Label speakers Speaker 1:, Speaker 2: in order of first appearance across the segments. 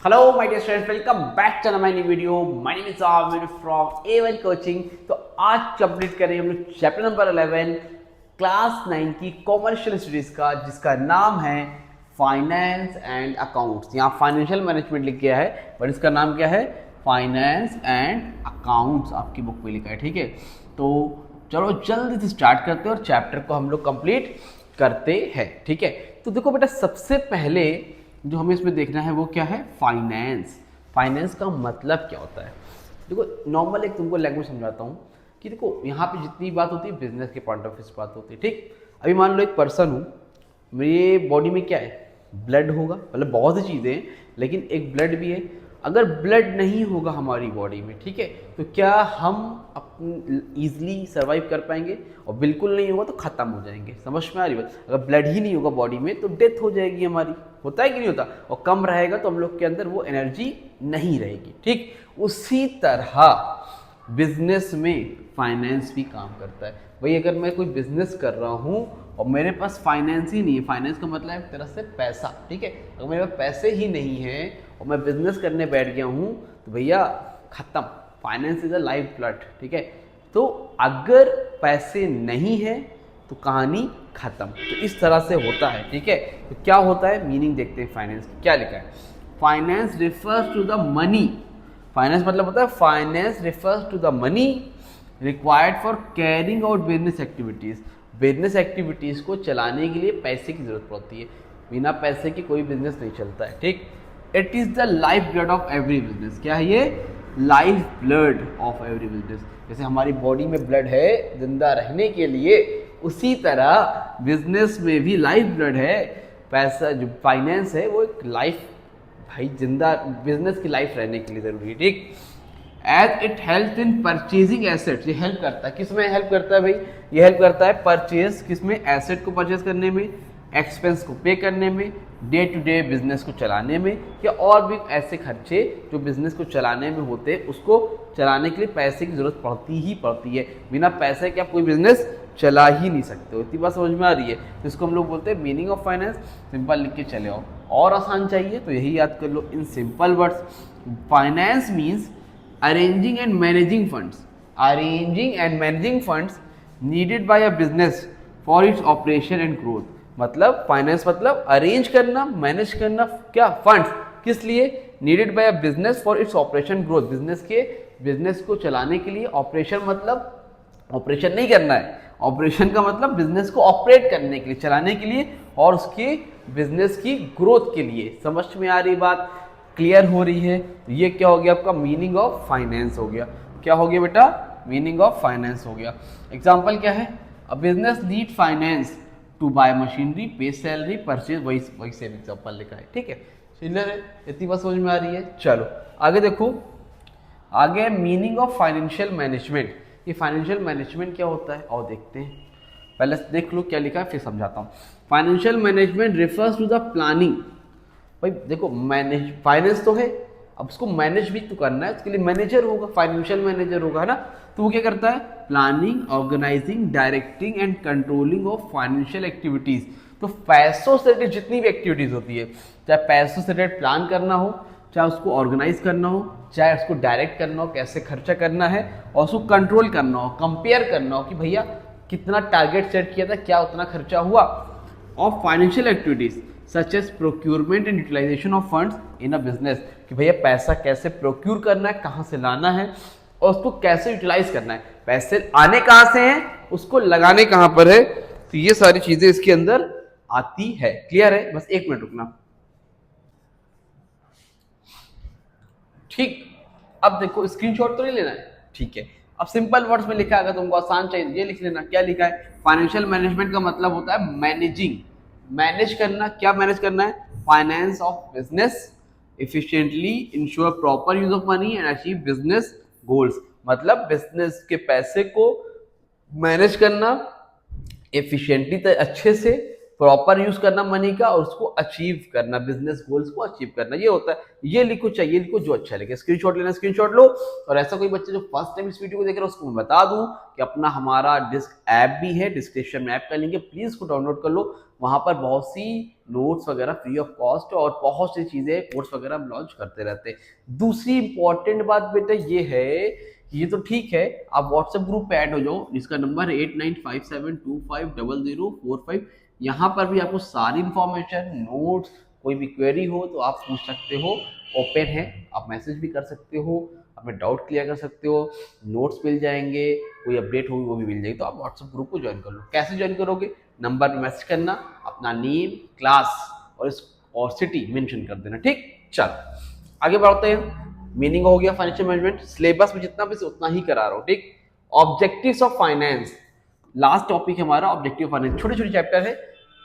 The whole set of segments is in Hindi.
Speaker 1: Hello my dear students, welcome back to my new video. My name is Aamir from A1 coaching. तो आज कंप्लीट करेंगे हम लोग चैप्टर नंबर 11 क्लास 9 की कॉमर्शियल स्टडीज का, जिसका नाम है फाइनेंस एंड अकाउंट्स। यहाँ फाइनेंशियल मैनेजमेंट लिख गया है बट इसका नाम क्या है, फाइनेंस एंड अकाउंट्स आपकी बुक में लिखा है। ठीक है, तो चलो जल्दी से स्टार्ट करते हैं और चैप्टर को हम लोग कंप्लीट करते हैं। ठीक है, तो देखो बेटा, सबसे पहले जो हमें इसमें देखना है वो क्या है, फाइनेंस। फाइनेंस का मतलब क्या होता है? देखो नॉर्मल एक तुमको लैंग्वेज समझाता हूँ कि देखो यहाँ पे जितनी बात होती है बिजनेस के पॉइंट ऑफ व्यू से बात होती है। ठीक, अभी मान लो एक पर्सन हूँ, मेरे बॉडी में क्या है, ब्लड होगा, मतलब बहुत सी चीज़ें हैं लेकिन एक ब्लड भी है। अगर ब्लड नहीं होगा हमारी बॉडी में, ठीक है, तो क्या हम अपनी ईजिली सर्वाइव कर पाएंगे? और बिल्कुल नहीं होगा तो ख़त्म हो जाएंगे। समझ में आ रही बात? अगर ब्लड ही नहीं होगा बॉडी में तो डेथ हो जाएगी हमारी। होता है कि नहीं होता? और कम रहेगा तो हम लोग के अंदर वो एनर्जी नहीं रहेगी। ठीक, उसी तरह बिजनेस में फाइनेंस भी काम करता है। भाई अगर मैं कोई बिजनेस कर रहा हूँ और मेरे पास फाइनेंस ही नहीं है, फाइनेंस का मतलब है एक तरह से पैसा। ठीक है, अगर मेरे पास पैसे ही नहीं है और मैं बिजनेस करने बैठ गया हूँ तो भैया खत्म। Finance is a life blood. ठीक है, तो अगर पैसे नहीं है तो कहानी खत्म। तो इस तरह से होता है। ठीक है, तो क्या होता है, मीनिंग देखते हैं फाइनेंस की। क्या लिखा है? Finance refers to the money. Finance मतलब होता है, finance refers to the money required for carrying out business activities. Business activities को चलाने के लिए पैसे की जरूरत पड़ती है। बिना पैसे के कोई बिजनेस नहीं चलता है। ठीक, it is the life blood of every business. क्या है ये? Life blood of every business. जैसे हमारी बॉडी में ब्लड है जिंदा रहने के लिए, उसी तरह बिजनेस में भी लाइफ ब्लड है। पैसा जो फाइनेंस है वो एक लाइफ, भाई जिंदा बिजनेस की लाइफ रहने के लिए जरूरी है। ठीक, as it help in purchasing assets. ये हेल्प करता है, किस में हेल्प करता है भाई? ये हेल्प करता है परचेज, किस में? एसेट को परचेज करने में, एक्सपेंस को पे करने में, डे टू डे बिजनेस को चलाने में, या और भी ऐसे खर्चे जो बिजनेस को चलाने में होते हैं, उसको चलाने के लिए पैसे की जरूरत पड़ती ही पड़ती है। बिना पैसे के आप कोई बिजनेस चला ही नहीं सकते हो। इतनी बात समझ में आ रही है? तो इसको हम लोग बोलते हैं मीनिंग ऑफ फाइनेंस। सिंपल लिख के चले आओ, और आसान चाहिए तो यही याद कर लो इन simple words. Finance means arranging and managing funds. Arranging and managing funds needed by a business for its operation and growth. मतलब फाइनेंस मतलब अरेंज करना, मैनेज करना, क्या? फंड्स किस लिए? Needed by a business for its operation growth. Business को चलाने के लिए। ऑपरेशन मतलब ऑपरेशन नहीं करना है, ऑपरेशन का मतलब बिजनेस को ऑपरेट करने के लिए, चलाने के लिए, और उसके बिजनेस की ग्रोथ के लिए। समझ में आ रही बात? क्लियर हो रही है? तो ये क्या हो गया आपका मीनिंग ऑफ फाइनेंस हो गया। क्या हो गया बेटा? मीनिंग ऑफ फाइनेंस हो गया। एग्जाम्पल क्या है? A business need finance to buy machinery, pay salary, purchase. वही सेम एग्जाम्पल लिखा है। ठीक है, क्लियर है? इतनी बात समझ में आ रही है? चलो आगे देखो। आगे मीनिंग ऑफ फाइनेंशियल मैनेजमेंट। ये फाइनेंशियल मैनेजमेंट क्या होता है और देखते हैं। पहले देख लो क्या लिखा है, फिर समझाता हूँ। Financial management refers to the planning. भाई देखो, मैनेज फाइनेंस तो है, अब उसको मैनेज भी तो करना है, उसके लिए मैनेजर होगा, फाइनेंशियल मैनेजर होगा, है ना? तो वो क्या करता है? Planning, organising, directing and controlling of financial activities. तो पैसों से रिलेटेड जितनी भी एक्टिविटीज होती है, चाहे पैसों से रिलेटेड प्लान करना हो, चाहे उसको ऑर्गेनाइज करना हो, चाहे उसको डायरेक्ट करना हो, कैसे खर्चा करना है, और उसको कंट्रोल करना हो, कंपेयर करना हो कि भैया कितना टारगेट सेट किया था, क्या उतना खर्चा हुआ। Of financial activities such as procurement and utilisation of funds in a business. कि भैया पैसा कैसे प्रोक्यूर करना है, कहाँ से लाना है, और उसको कैसे यूटिलाइज करना है। पैसे आने कहाँ से हैं, उसको लगाने कहाँ पर है। तो ये सारी चीजें इसके अंदर आती है। क्लियर है? बस एक मिनट रुकना। ठीक, अब देखो स्क्रीनशॉट तो नहीं लेना है, ठीक है। अब सिंपल वर्ड्स में लिखा है, अगर तुमको आसान चाहिए ये लिख लेना। क्या लिखा है? फाइनेंशियल मैनेजमेंट का मतलब होता है मैनेजिंग, मैनेज करना। क्या मैनेज करना है? Finance of business efficiently, ensure proper use of money and achieve business goals. मतलब बिजनेस के पैसे को मैनेज करना एफिशिएंटली, अच्छे से प्रॉपर यूज करना मनी का और उसको अचीव करना, बिजनेस गोल्स को अचीव करना, ये होता है। ये लिखो, चाहिए लिखो, जो अच्छा लगे। स्क्रीनशॉट लेना स्क्रीनशॉट लो। और ऐसा कोई बच्चे जो फर्स्ट टाइम इस वीडियो को देख रहा है उसको मैं बता दूं कि अपना हमारा डिस्क ऐप भी है, डिस्क्रिप्शन में ऐप का लिंक है, प्लीज उसको डाउनलोड कर लो। वहां पर बहुत सी नोट्स वगैरह फ्री ऑफ कॉस्ट और बहुत सी चीजें, कोर्स वगैरह हम लॉन्च करते रहते हैं। दूसरी इंपॉर्टेंट बात बेटा ये है, ये तो ठीक है, आप व्हाट्सएप ग्रुप पे ऐड हो जाओ, जिसका नंबर है 8957250045। यहाँ पर भी आपको सारी इंफॉर्मेशन, नोट्स, कोई भी क्वेरी हो तो आप पूछ सकते हो, ओपन है, आप मैसेज भी कर सकते हो, अपने डाउट क्लियर कर सकते हो, नोट्स मिल जाएंगे, कोई अपडेट होगी वो भी मिल जाएगी। तो आप व्हाट्सएप ग्रुप को ज्वाइन कर लो। कैसे ज्वाइन करोगे? नंबर पे मैसेज करना, अपना नेम, क्लास और सिटी मेंशन कर देना, ठीक। चल आगे बढ़ते हैं। मीनिंग हो गया फाइनेंशियल मैनेजमेंट, सिलेबस में जितना भी उतना ही करा रहा हूँ, ठीक। Objectives of finance, last topic हमारा ऑब्जेक्टिव फाइनेंस। छोटे छोटे चैप्टर है,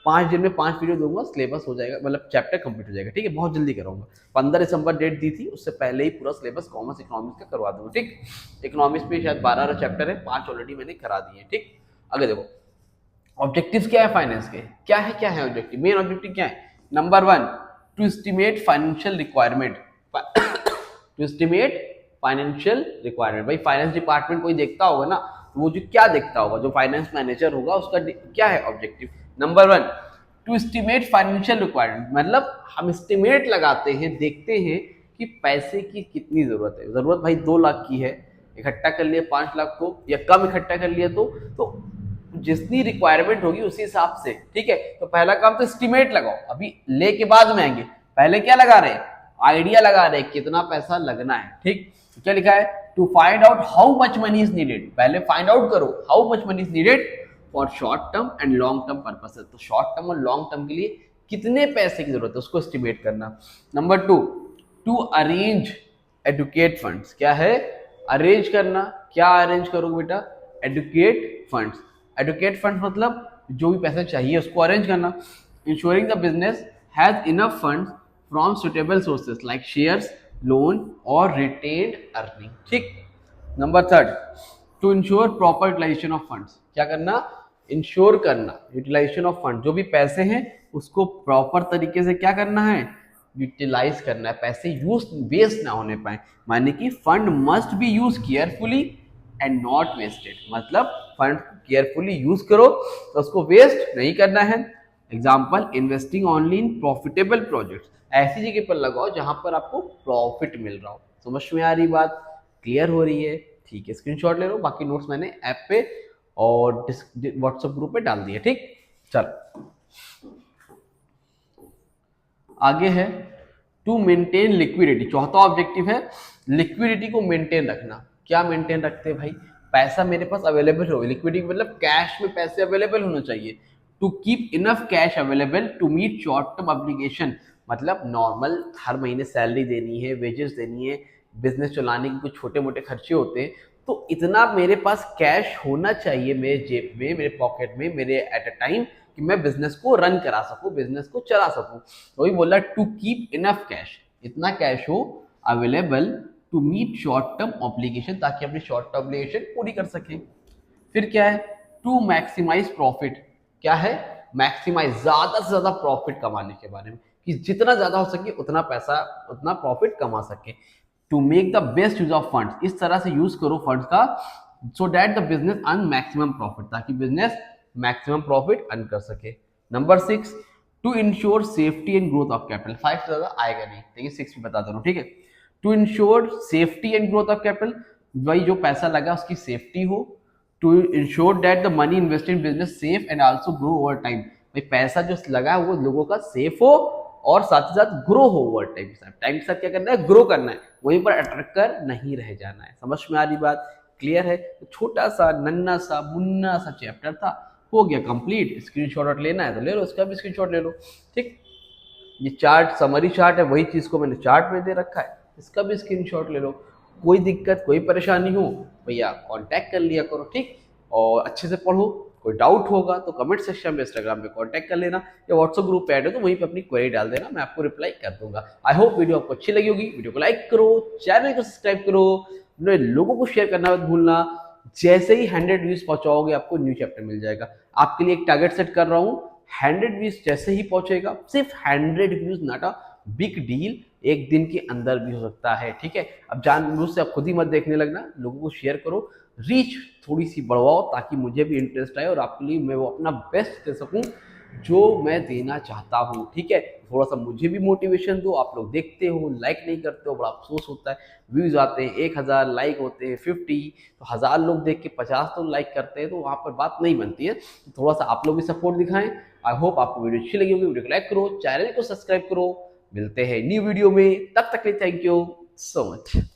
Speaker 1: 5 दिन में 5 वीडियो दूंगा, सिलेबस हो जाएगा, मतलब चैप्टर कंप्लीट हो जाएगा, ठीक है। बहुत जल्दी कराऊंगा, 15 दिसंबर डेट दी थी, उससे पहले ही पूरा सिलेबस कॉमर्स इकोनॉमिक्स का करवा दूंगा, ठीक। इकोनॉमिक्स में शायद 12 चैप्टर है, 5 ऑलरेडी मैंने करा दिए, ठीक। आगे देखो, ऑब्जेक्टिव्स क्या है फाइनेंस के, क्या है ऑब्जेक्टिव, मेन ऑब्जेक्टिव क्या है? Number 1, to estimate financial requirement. To estimate financial requirement, भाई फाइनेंस डिपार्टमेंट कोई देखता होगा ना, तो वो जो क्या देखता होगा, जो फाइनेंस मैनेजर होगा उसका क्या है objective? Number 1, to estimate financial requirement, मतलब हम एस्टिमेट लगाते हैं, देखते हैं कि पैसे की कितनी जरूरत है। जरूरत भाई 2 लाख की है, इकट्ठा कर लिए 5 लाख को, या कम इकट्ठा कर लिए तो जितनी रिक्वायरमेंट होगी उसी हिसाब से, ठीक है। तो पहला काम तो एस्टिमेट लगाओ, अभी लेके बाद में आएंगे, पहले क्या लगा रहे हैं? आइडिया लगा रहे हैं कितना पैसा लगना है, ठीक। क्या लिखा है? To find out how much money is needed, पहले फाइंड आउट करो how much money is needed for short term and long term purposes. तो शॉर्ट टर्म और लॉन्ग टर्म के लिए कितने पैसे की जरूरत है उसको एस्टिमेट करना। Number 2, to arrange adequate funds, क्या है? अरेंज करना। क्या अरेंज करोगे बेटा? Educate funds. एडुकेट फंड्स मतलब जो भी पैसा चाहिए उसको अरेंज करना। Ensuring the business has enough funds from suitable sources like shares, loan और रिटेन्ड अर्निंग, ठीक। Number 3, to ensure proper utilisation of funds, क्या करना? इंश्योर करना यूटिलाइजेशन ऑफ फंड, जो भी पैसे हैं उसको प्रॉपर तरीके से क्या करना है? यूटिलाइज करना है, पैसे यूज वेस्ट ना होने पाए, माने कि fund must be use carefully and not wasted, मतलब फंड केयरफुली यूज करो तो उसको वेस्ट नहीं करना है। Example, investing only in profitable projects, ऐसी जगह पर लगाओ जहां पर आपको प्रॉफिट मिल रहा हो। समझ में आ रही बात? क्लियर हो रही है? ठीक है, स्क्रीनशॉट ले लो, बाकी नोट्स मैंने ऐप पे और व्हाट्सएप ग्रुप पे डाल दिए, ठीक। चल आगे है टू मेंटेन लिक्विडिटी, चौथा ऑब्जेक्टिव है लिक्विडिटी को मेंटेन रखना। क्या मेंटेन रखते हैं भाई? पैसा मेरे पास अवेलेबल हो, लिक्विडिटी मतलब कैश में पैसे अवेलेबल होना चाहिए। To keep enough cash available to meet short term obligation, मतलब नॉर्मल हर महीने सैलरी देनी है, वेजेस देनी है, बिजनेस चलाने के कुछ छोटे मोटे खर्चे होते हैं, तो इतना मेरे पास कैश होना चाहिए मेरे जेब में, मेरे पॉकेट में, मेरे एट अ टाइम, कि मैं बिजनेस को रन करा सकूं, बिजनेस को चला सकूं। तो वही बोला टू कीप इनफ कैश, इतना कैश हो available to meet short term obligation, ताकि अपनी शॉर्ट टर्म ऑब्लिगेशन पूरी कर सके। फिर क्या है? टू मैक्सिमाइज प्रॉफिट, क्या है? मैक्सिमाइज, ज्यादा से ज्यादा प्रॉफिट कमाने के बारे में, कि जितना ज्यादा हो सके उतना पैसा, उतना प्रॉफिट कमा सके। To make the best use of funds, इस तरह से यूज करो फंड्स का, so that the business earn maximum profit, ताकि बिजनेस मैक्सिमम प्रॉफिट अर्न कर सके। Number 6, to ensure safety and growth of capital. 5 से ज्यादा आएगा नहीं, देखिए 6 भी बता दे रहा हूं, ठीक है। To ensure safety and growth of capital, भाई जो पैसा लगा उसकी सेफ्टी हो। To ensure that the money invested in business safe and also grow over time, भाई पैसा जो लगा है वो लोगों का सेफ हो और साथ ही साथ ग्रो हो ओवर टाइम के साथ। टाइम के साथ क्या करना है? ग्रो करना है, वहीं पर अटक कर नहीं रह जाना है। समझ में आ रही बात? क्लियर है? तो छोटा सा नन्ना सा मुन्ना सा चैप्टर था, हो गया कंप्लीट। स्क्रीनशॉट लेना है तो ले लो, इसका भी स्क्रीनशॉट ले लो, ठीक। ये चार्ट समरी चार्ट है, वही चीज को मैंने चार्ट में दे रखा है, इसका भी स्क्रीनशॉट ले लो। कोई दिक्कत, कोई परेशानी हो भैया कांटेक्ट कर लिया करो, ठीक। और अच्छे से पढ़ो, कोई डाउट होगा तो कमेंट सेक्शन में इंस्टाग्राम पे कांटेक्ट कर लेना, या व्हाट्सएप ग्रुप पे ऐड हो तो वहीं पे अपनी क्वेरी डाल देना, मैं आपको रिप्लाई कर दूंगा। आई होप वीडियो आपको अच्छी लगी होगी। वीडियो को लाइक करो, चैनल को सब्सक्राइब करो, अपने लोगों को शेयर करना मत भूलना। जैसे ही 100 व्यूज पहुंचाओगे आपको न्यू चैप्टर मिल जाएगा। आपके लिए एक टारगेट सेट कर रहा हूँ, 100 व्यूज जैसे ही पहुंचेगा, सिर्फ 100 views, not a big deal, एक दिन के अंदर भी हो सकता है, ठीक है। अब जानबूझ से आप खुद ही मत देखने लगना, लोगों को शेयर करो, रीच थोड़ी सी बढ़वाओ ताकि मुझे भी इंटरेस्ट आए और आपके लिए मैं वो अपना बेस्ट दे सकूं जो मैं देना चाहता हूं, ठीक है। थोड़ा सा मुझे भी मोटिवेशन दो। आप लोग देखते हो, लाइक नहीं करते हो, बड़ा अफसोस होता है। व्यूज आते हैं 1000, लाइक होते हैं 50, तो 1000 लोग देख के 50 तो लाइक करते हैं, तो वहां पर बात नहीं बनती है। तो थोड़ा सा आप लोग भी सपोर्ट दिखाएं। आई होप आपको वीडियो अच्छी लगी होगी। वीडियो को लाइक करो, चैनल को सब्सक्राइब करो। मिलते हैं न्यू वीडियो में, तब तक के लिए थैंक यू सो मच।